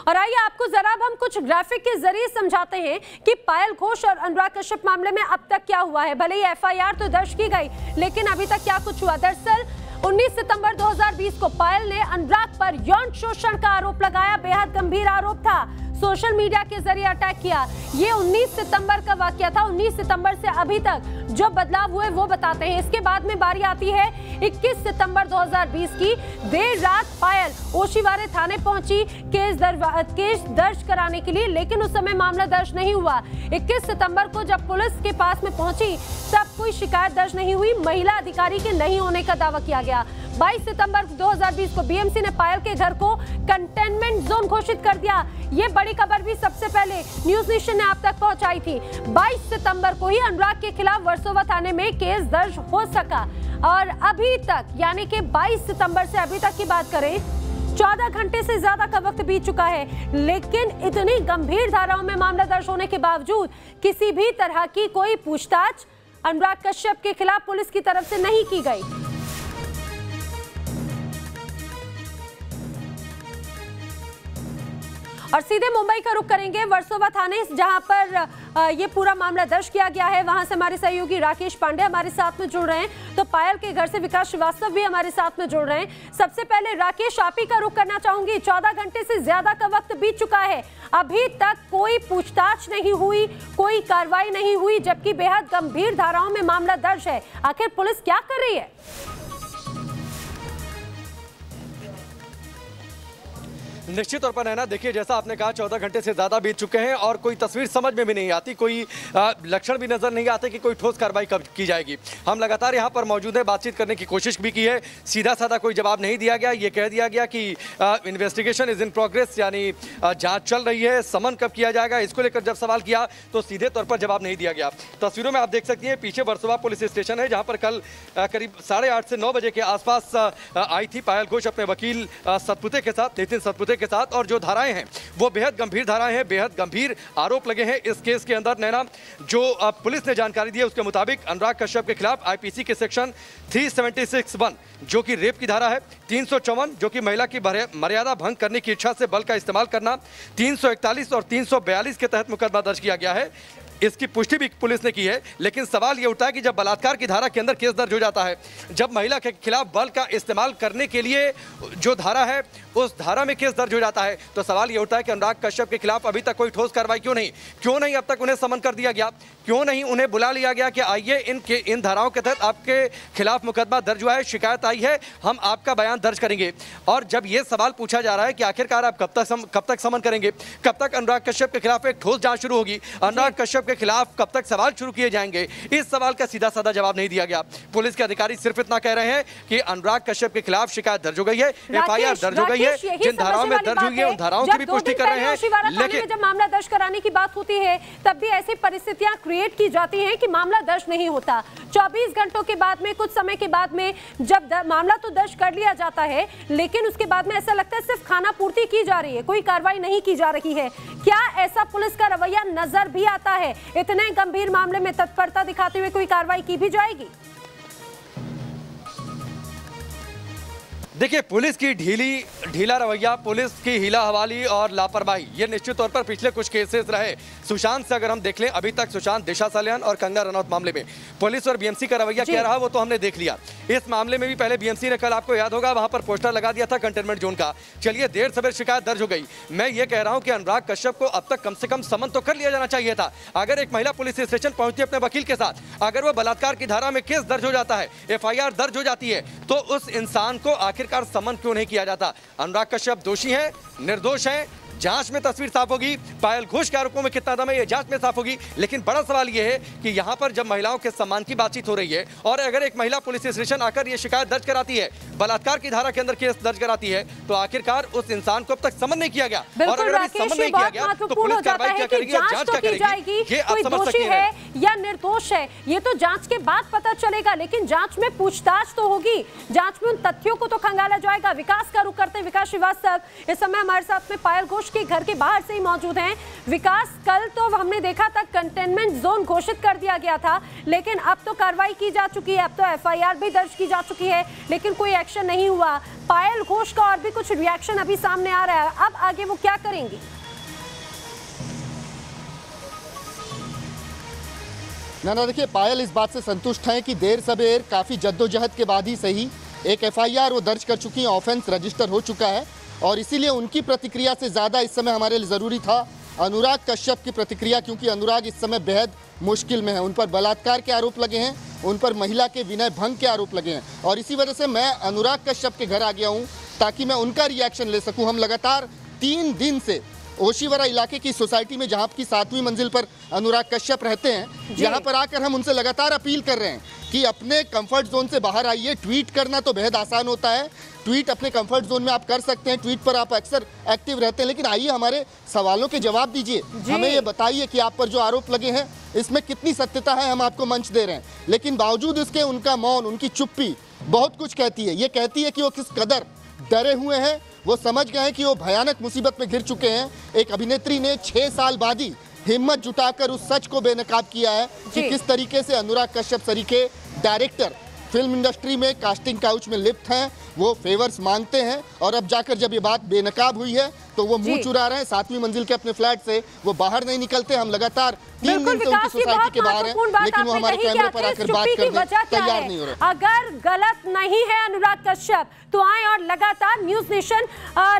और आइए आपको जरा अब हम कुछ ग्राफिक के जरिए समझाते हैं कि पायल घोष और अनुराग कश्यप मामले में अब तक क्या हुआ है। भले ही एफआईआर तो दर्ज की गई, लेकिन अभी तक क्या कुछ हुआ। दरअसल 19 सितंबर 2020 को पायल ने अनुराग पर यौन शोषण का आरोप लगाया। बेहद गंभीर आरोप था, सोशल मीडिया के जरिए अटैक किया। ये 19 सितंबर का वाकया था। 19 सितंबर से अभी तक जो बदलाव हुए वो बताते हैं। इसके बाद में बारी आती है 21 सितंबर 2020 की। देर रात पायल ओशिवारे थाने पहुंची केस दर्ज कराने के लिए, लेकिन उस समय मामला दर्ज नहीं हुआ। 21 सितंबर को जब पुलिस के पास में पहुंची तब कोई शिकायत दर्ज नहीं हुई। महिला अधिकारी के नहीं होने का दावा किया गया। 22 सितंबर 2020 को बीएमसी ने पायल के घर को कंटेनमेंट जोन घोषित कर दिया। ये बड़ी खबर भी सबसे पहले न्यूज नेशन ने आप तक पहुंचाई थी। 22 सितंबर को ही अनुराग के खिलाफ वर्सोवा थाने में केस दर्ज हो सका। और अभी तक यानी कि 22 सितंबर से अभी तक की बात करें, 14 घंटे से ज्यादा का वक्त बीत चुका है, लेकिन इतनी गंभीर धाराओं में मामला दर्ज होने के बावजूद किसी भी तरह की कोई पूछताछ अनुराग कश्यप के खिलाफ पुलिस की तरफ से नहीं की गई। और सीधे मुंबई का रुख करेंगे, वर्सोवा थाने, जहां पर ये पूरा मामला दर्ज किया गया है। वहां से हमारे सहयोगी राकेश पांडे हमारे साथ में जुड़ रहे हैं, तो पायल के घर से विकास श्रीवास्तव भी हमारे साथ में जुड़ रहे हैं। सबसे पहले राकेश, आप ही का रुख करना चाहूंगी। 14 घंटे से ज्यादा का वक्त बीत चुका है, अभी तक कोई पूछताछ नहीं हुई, कोई कार्रवाई नहीं हुई, जबकि बेहद गंभीर धाराओं में मामला दर्ज है। आखिर पुलिस क्या कर रही है? निश्चित तौर पर है ना, देखिए जैसा आपने कहा 14 घंटे से ज़्यादा बीत चुके हैं और कोई तस्वीर समझ में भी नहीं आती, कोई लक्षण भी नज़र नहीं आते कि कोई ठोस कार्रवाई कब की जाएगी। हम लगातार यहाँ पर मौजूद हैं, बातचीत करने की कोशिश भी की है, सीधा साधा कोई जवाब नहीं दिया गया। ये कह दिया गया कि इन्वेस्टिगेशन इज़ इन प्रोग्रेस, यानी जाँच चल रही है, समन कब किया जाएगा, इसको लेकर जब सवाल किया तो सीधे तौर पर जवाब नहीं दिया गया। तस्वीरों में आप देख सकती हैं, पीछे वर्सोवा पुलिस स्टेशन है, जहाँ पर कल करीब 8:30 से 9 बजे के आसपास आई थी पायल घोष अपने वकील सतपुते के साथ, नितिन सतपुते के साथ। और जो धाराएं हैं वो बेहद गंभीर धाराएं हैं, बेहद गंभीर आरोप लगे हैं इस केस के अंदर। नैना, जो पुलिस ने जानकारी दी है उसके मुताबिक अनुराग कश्यप के खिलाफ आईपीसी के सेक्शन 376(1) जो कि रेप की धारा है, 354 जो कि महिला की मर्यादा भंग करने की इच्छा से बल का इस्तेमाल करना, 341 और 342 के तहत मुकदमा दर्ज किया गया है। इसकी पुष्टि भी पुलिस ने की है, लेकिन सवाल ये उठता है कि जब बलात्कार की धारा के अंदर केस दर्ज हो जाता है, जब महिला के खिलाफ बल का इस्तेमाल करने के लिए जो धारा है उस धारा में केस दर्ज हो जाता है, तो सवाल ये उठता है कि अनुराग कश्यप के खिलाफ अभी तक कोई ठोस कार्रवाई क्यों नहीं अब तक उन्हें समन कर दिया गया, क्यों नहीं उन्हें बुला लिया गया कि आइए इन धाराओं के तहत आपके खिलाफ मुकदमा दर्ज हुआ है, शिकायत आई है, हम आपका बयान दर्ज करेंगे। और जब ये सवाल पूछा जा रहा है कि आखिरकार आप कब तक समन करेंगे, कब तक अनुराग कश्यप के खिलाफ एक ठोस जांच शुरू होगी, अनुराग कश्यप के खिलाफ कब तक सवाल शुरू किए जाएंगे, इस सवाल का सीधा साधा जवाब नहीं दिया गया। पुलिस के अधिकारी सिर्फ इतना कह रहे हैं कि अनुराग कश्यप के खिलाफ शिकायत दर्ज हो गई है, एफआईआर दर्ज हो गई है, जिन धाराओं में दर्ज हुई है उन धाराओं की भी पुष्टि कर रहे हैं। लेकिन जब मामला दर्ज कराने की बात होती है तब भी ऐसी परिस्थितियां क्रिएट की जाती हैं कि मामला दर्ज नहीं होता। 24 घंटों के बाद में, कुछ समय के बाद में जब मामला तो दर्ज कर लिया जाता है, लेकिन उसके बाद में ऐसा लगता है सिर्फ खाना पूर्ति की जा रही है, कोई कार्रवाई नहीं की जा रही है। क्या ऐसा पुलिस का रवैया नजर भी आता है? इतने गंभीर मामले में तत्परता दिखाते हुए कोई कार्रवाई की भी जाएगी? देखिए, पुलिस की ढीला रवैया, पुलिस की हीला हवाली और लापरवाही, ये निश्चित तौर पर पिछले कुछ केसेस रहे। सुशांत से अगर हम देख लें, अभी तक सुशांत, दिशा सल्यान और कंगना रनौत मामले में पुलिस और बीएमसी का रवैया क्या रहा वो तो हमने देख लिया। इस मामले में भी पहले बीएमसी ने, कल आपको याद होगा, वहां पर पोस्टर लगा दिया था कंटेनमेंट जोन का। चलिए, देर सवेर शिकायत दर्ज हो गई। मैं ये कह रहा हूं कि अनुराग कश्यप को अब तक कम से कम समन तो कर लिया जाना चाहिए था। अगर एक महिला पुलिस स्टेशन पहुंचती है अपने वकील के साथ, अगर वो बलात्कार की धारा में केस दर्ज हो जाता है, एफआईआर दर्ज हो जाती है, तो उस इंसान को आखिरकार समन क्यों नहीं किया जाता? अनुराग कश्यप दोषी हैं, निर्दोष हैं, जांच में तस्वीर साफ होगी, पायल घोष के आरोपों में कितना दम है ये जांच में साफ होगी। लेकिन बड़ा सवाल ये है कि यहाँ पर जब महिलाओं के सम्मान की बातचीत हो रही है और अगर एक महिला पुलिस स्टेशन आकर ये शिकायत दर्ज कराती है, बलात्कार की धारा के अंदर केस दर्ज कराती है, तो आखिरकार उस इंसान को अब तक समन नहीं किया गया। और अगर समन नहीं किया गया तो पुलिस कार्रवाई क्या करेगी, जांच क्या करेगी, ये आप समझ सकते हैं। या निर्दोष है ये तो जांच के बाद पता चलेगा, लेकिन जांच में पूछताछ तो होगी, जांच में उन तथ्यों को तो खंगाला जाएगा। विकास का रुख करते हैं, विकास श्रीवास्तव इस समय हमारे साथ में पायल घोष के घर के बाहर से ही मौजूद हैं। विकास, कल तो हमने देखा था कंटेनमेंट जोन घोषित कर दिया गया था, लेकिन अब तो कार्रवाई की जा चुकी है, अब तो एफआईआर भी दर्ज की जा चुकी है, लेकिन कोई एक्शन नहीं हुआ। पायल घोष का और भी कुछ रिएक्शन अभी सामने आ रहा है, अब आगे वो क्या करेंगी? ना देखिए, पायल इस बात से संतुष्ट हैं कि देर सबेर काफ़ी जद्दोजहद के बाद ही सही एक एफआईआर वो दर्ज कर चुकी हैं, ऑफेंस रजिस्टर हो चुका है, और इसीलिए उनकी प्रतिक्रिया से ज़्यादा इस समय हमारे लिए ज़रूरी था अनुराग कश्यप की प्रतिक्रिया, क्योंकि अनुराग इस समय बेहद मुश्किल में है। उन पर बलात्कार के आरोप लगे हैं, उन पर महिला के विनय भंग के आरोप लगे हैं, और इसी वजह से मैं अनुराग कश्यप के घर आ गया हूँ ताकि मैं उनका रिएक्शन ले सकूँ। हम लगातार 3 दिन से ओशीवरा इलाके की सोसाइटी में, जहाँ की 7वीं मंजिल पर अनुराग कश्यप रहते हैं, यहाँ पर आकर हम उनसे लगातार अपील कर रहे हैं कि अपने कंफर्ट जोन से बाहर आइए। ट्वीट करना तो बेहद आसान होता है, ट्वीट अपने कंफर्ट जोन में आप कर सकते हैं, ट्वीट पर आप अक्सर एक्टिव रहते हैं, लेकिन आइए हमारे सवालों के जवाब दीजिए, हमें ये बताइए कि आप पर जो आरोप लगे हैं इसमें कितनी सत्यता है। हम आपको मंच दे रहे हैं, लेकिन बावजूद इसके उनका मौन, उनकी चुप्पी बहुत कुछ कहती है। ये कहती है कि वो किस कदर डरे हुए हैं, वो समझ गए हैं कि वो भयानक मुसीबत में घिर चुके हैं। एक अभिनेत्री ने 6 साल बाद ही हिम्मत जुटाकर उस सच को बेनकाब किया है कि किस तरीके से Anurag Kashyap सरीखे director film industry में कास्टिंग काउच में लिप्त हैं, वो फेवर्स मांगते हैं, और अब जाकर जब ये बात बेनकाब हुई है तो वो मुंह चुरा रहे हैं। 7वीं मंजिल के अपने फ्लैट से वो बाहर नहीं निकलते। हम लगातार 3 दिन से उनकी सोसाइटी के बाहर हैं, लेकिन वो हमारे कैमरे पर आकर बात करने तैयार नहीं हो रहे। अगर गलत नहीं है अनुराग कश्यप तो आए और लगातार न्यूज नेशन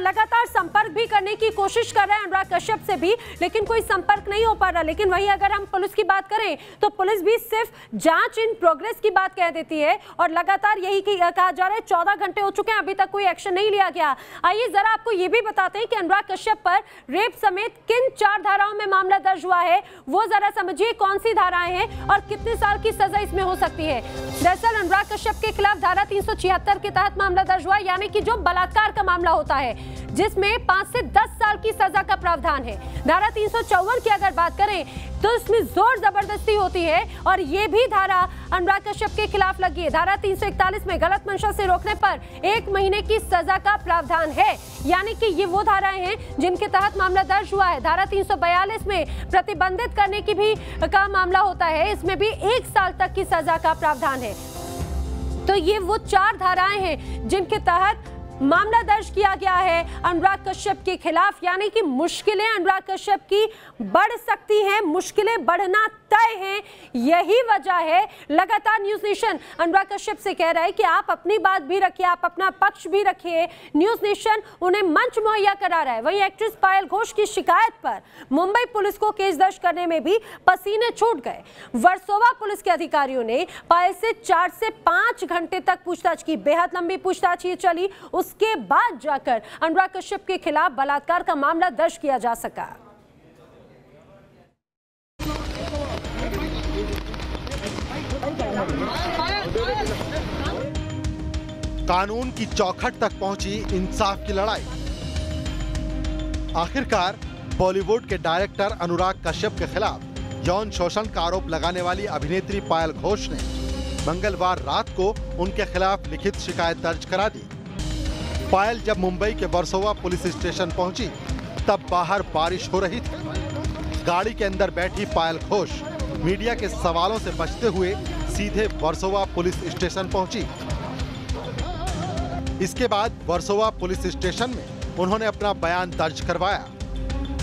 लगातार संपर्क भी करने की कोशिश कर रहा है अनुराग कश्यप से भी, लेकिन कोई संपर्क नहीं हो पा रहा। लेकिन वही अगर हम पुलिस की बात करें तो पुलिस भी सिर्फ जांच इन प्रोग्रेस की बात कह देती है, और लगातार यही कहा जा रहा है 14 घंटे हो चुके हैं, अभी तक कोई एक्शन नहीं लिया गया। आइए जरा आपको ये भी बताते हैं कि अनुराग कश्यप पर रेप समेत किन 4 धाराओं में मामला दर्ज हुआ है, वो जरा समझिए कौन सी धाराएं हैं और कितने साल की सजा इसमें हो सकती है। दरअसल अनुराग कश्यप के खिलाफ धारा 376 के तहत मामला दर्ज हुआ, यानी कि जो बलात्कार का मामला होता है जिसमें 5 से 10 साल की सजा का प्रावधान है। धारा 354 की अगर बात करें तो इसमें जोर जबरदस्ती होती है, और ये भी धारा अनुराग कश्यप के खिलाफ लगी है। धारा 341 में गलत मंशा से रोकने पर 1 महीने की सजा का प्रावधान है, यानी कि ये वो धाराएं हैं जिनके तहत मामला दर्ज हुआ है। धारा 342 में प्रतिबंधित करने की भी का मामला होता है, इसमें भी 1 साल तक की सजा का प्रावधान है। तो ये वो 4 धाराएं हैं जिनके तहत मामला दर्ज किया गया है अनुराग कश्यप के खिलाफ, यानी कि मुश्किलें अनुराग कश्यप की बढ़ सकती हैं, मुश्किलें बढ़ना तय है। यही वजह है लगातार न्यूज नेशन अनुराग कश्यप से कह रहा है कि आप अपनी बात भी रखिए, आप अपना पक्ष भी रखिए। न्यूज नेशन उन्हें मंच मुहैया करा रहा है। वहीं एक्ट्रेस पायल घोष की शिकायत पर मुंबई पुलिस को केस दर्ज करने में भी पसीने छूट गए। वर्सोवा पुलिस के अधिकारियों ने पायल से 4 से 5 घंटे तक पूछताछ की, बेहद लंबी पूछताछ ही चली, उसके बाद जाकर अनुराग कश्यप के खिलाफ बलात्कार का मामला दर्ज किया जा सका। कानून की चौखट तक पहुंची इंसाफ की लड़ाई। आखिरकार बॉलीवुड के डायरेक्टर अनुराग कश्यप के खिलाफ यौन शोषण का आरोप लगाने वाली अभिनेत्री पायल घोष ने मंगलवार रात को उनके खिलाफ लिखित शिकायत दर्ज करा दी। पायल जब मुंबई के वर्सोवा पुलिस स्टेशन पहुंची तब बाहर बारिश हो रही थी। गाड़ी के अंदर बैठी पायल घोष मीडिया के सवालों से बचते हुए सीधे वर्सोवा पुलिस स्टेशन पहुंची। इसके बाद वर्सोवा पुलिस स्टेशन में उन्होंने अपना बयान दर्ज करवाया।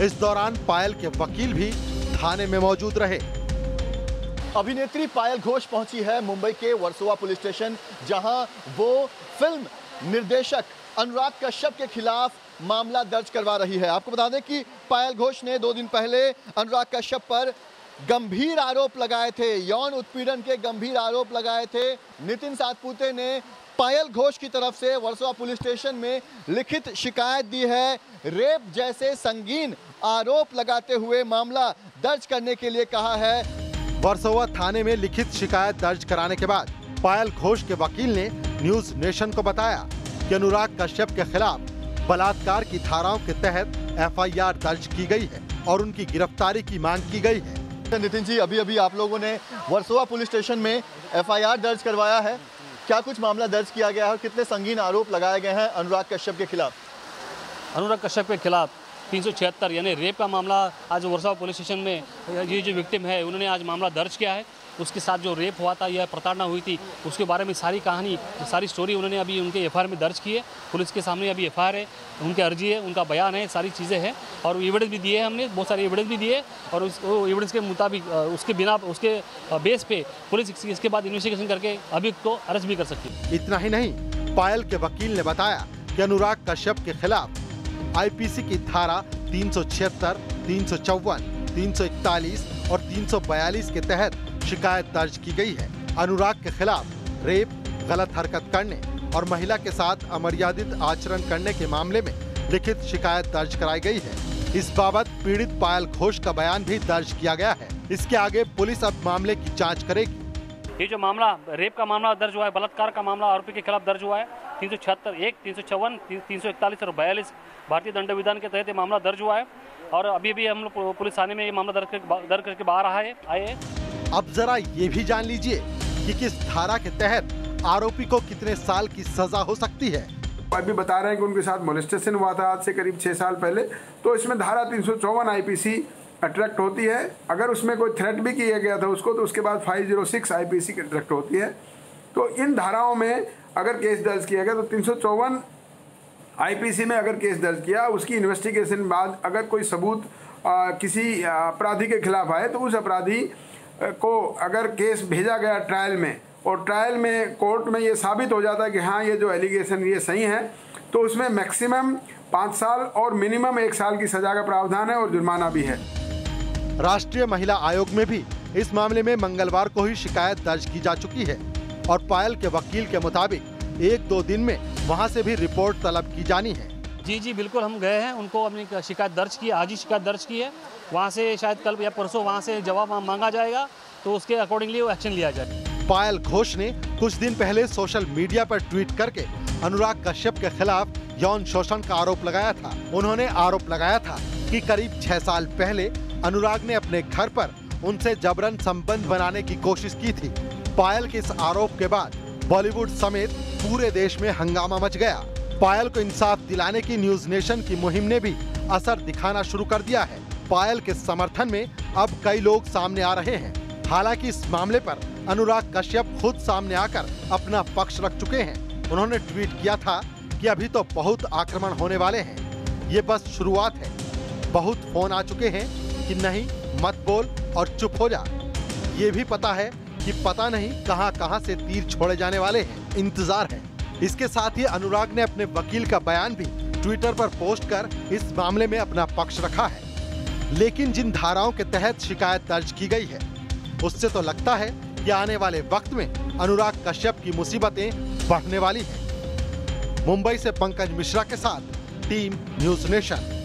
इस दौरान पायल के वकील भी थाने में मौजूद रहे। अभिनेत्री पायल घोष पहुंची है मुंबई के वर्सोवा पुलिस स्टेशन, जहां वो फिल्म निर्देशक अनुराग कश्यप के खिलाफ मामला दर्ज करवा रही है। आपको बता दें कि पायल घोष ने 2 दिन पहले अनुराग कश्यप पर गंभीर आरोप लगाए थे, यौन उत्पीड़न के गंभीर आरोप लगाए थे। नितिन सातपुते ने पायल घोष की तरफ से वर्सोवा पुलिस स्टेशन में लिखित शिकायत दी है। रेप जैसे संगीन आरोप लगाते हुए मामला दर्ज करने के लिए कहा है। वर्सोवा थाने में लिखित शिकायत दर्ज कराने के बाद पायल घोष के वकील ने न्यूज नेशन को बताया कि अनुराग कश्यप के खिलाफ बलात्कार की धाराओं के तहत एफआईआर दर्ज की गई है और उनकी गिरफ्तारी की मांग की गई है। नितिन जी, अभी आप लोगों ने वर्सोवा पुलिस स्टेशन में एफआईआर दर्ज करवाया है, क्या कुछ मामला दर्ज किया गया है और कितने संगीन आरोप लगाए गए हैं अनुराग कश्यप के खिलाफ? अनुराग कश्यप के खिलाफ 376 यानी रेप का मामला आज वर्सोवा पुलिस स्टेशन में ये जो विक्टिम है उन्होंने आज मामला दर्ज किया है। उसके साथ जो रेप हुआ था या प्रताड़ना हुई थी उसके बारे में सारी कहानी, सारी स्टोरी उन्होंने अभी उनके एफआईआर में दर्ज की है। पुलिस के सामने अभी एफआईआर है, उनकी अर्जी है, उनका बयान है, सारी चीज़ें हैं और एविडेंस भी दिए हैं हमने, बहुत सारे एविडेंस भी दिए और उस एविडेंस के मुताबिक उसके बेस पे पुलिस इसके बाद इन्वेस्टिगेशन करके अभियुक्त को अरेस्ट भी कर सकती है। इतना ही नहीं, पायल के वकील ने बताया कि अनुराग कश्यप के खिलाफ आईपीसी की धारा 376, 354, 341 और 342 के तहत शिकायत दर्ज की गई है। अनुराग के खिलाफ रेप, गलत हरकत करने और महिला के साथ अमर्यादित आचरण करने के मामले में लिखित शिकायत दर्ज कराई गई है। इस बाबत पीड़ित पायल घोष का बयान भी दर्ज किया गया है। इसके आगे पुलिस अब मामले की जांच करेगी। ये जो मामला रेप का मामला दर्ज हुआ है, बलात्कार का मामला आरोपी के खिलाफ दर्ज हुआ है 376, 354, 341 और 42 भारतीय दंड विधान के तहत ये मामला दर्ज हुआ है और अभी भी हम लोग पुलिस थाने में ये मामला दर्ज करके बाहर आए हैं। अब जरा ये भी जान लीजिए कि किस धारा के तहत आरोपी को कितने साल की सजा हो सकती है। अभी बता रहे हैं कि उनके साथ मोलेस्टेशन हुआ था आज से करीब 6 साल पहले, तो इसमें धारा 354 आईपीसी अट्रैक्ट होती है। अगर उसमें कोई थ्रेट भी किया गया था उसको तो उसके बाद 506 आईपीसी की अट्रैक्ट होती है। तो इन धाराओं में अगर केस दर्ज किया गया तो 354 आईपीसी में अगर केस दर्ज किया, उसकी इन्वेस्टिगेशन बाद अगर कोई सबूत किसी अपराधी के खिलाफ आए तो उस अपराधी को अगर केस भेजा गया ट्रायल में और ट्रायल में कोर्ट में ये साबित हो जाता है कि हाँ ये जो एलिगेशन ये सही है, तो उसमें मैक्सिमम 5 साल और मिनिमम 1 साल की सजा का प्रावधान है और जुर्माना भी है। राष्ट्रीय महिला आयोग में भी इस मामले में मंगलवार को ही शिकायत दर्ज की जा चुकी है और पायल के वकील के मुताबिक 1-2 दिन में वहां से भी रिपोर्ट तलब की जानी है। जी बिल्कुल, हम गए हैं, उनको अपनी शिकायत दर्ज की, आज ही शिकायत दर्ज की है। वहाँ से शायद कल या परसों वहाँ से जवाब मांगा जाएगा तो उसके अकॉर्डिंगली वो एक्शन लिया जाए। पायल घोष ने कुछ दिन पहले सोशल मीडिया पर ट्वीट करके अनुराग कश्यप के खिलाफ यौन शोषण का आरोप लगाया था। उन्होंने आरोप लगाया था कि करीब 6 साल पहले अनुराग ने अपने घर पर उनसे जबरन संबंध बनाने की कोशिश की थी। पायल के इस आरोप के बाद बॉलीवुड समेत पूरे देश में हंगामा मच गया। पायल को इंसाफ दिलाने की न्यूज नेशन की मुहिम ने भी असर दिखाना शुरू कर दिया है। पायल के समर्थन में अब कई लोग सामने आ रहे हैं। हालांकि इस मामले पर अनुराग कश्यप खुद सामने आकर अपना पक्ष रख चुके हैं। उन्होंने ट्वीट किया था कि अभी तो बहुत आक्रमण होने वाले हैं, ये बस शुरुआत है। बहुत फोन आ चुके हैं कि नहीं मत बोल और चुप हो जा। ये भी पता है कि पता नहीं कहां से तीर छोड़े जाने वाले हैं, इंतजार है। इसके साथ ही अनुराग ने अपने वकील का बयान भी ट्विटर पर पोस्ट कर इस मामले में अपना पक्ष रखा है। लेकिन जिन धाराओं के तहत शिकायत दर्ज की गई है उससे तो लगता है कि आने वाले वक्त में अनुराग कश्यप की मुसीबतें बढ़ने वाली हैं। मुंबई से पंकज मिश्रा के साथ टीम न्यूज नेशन।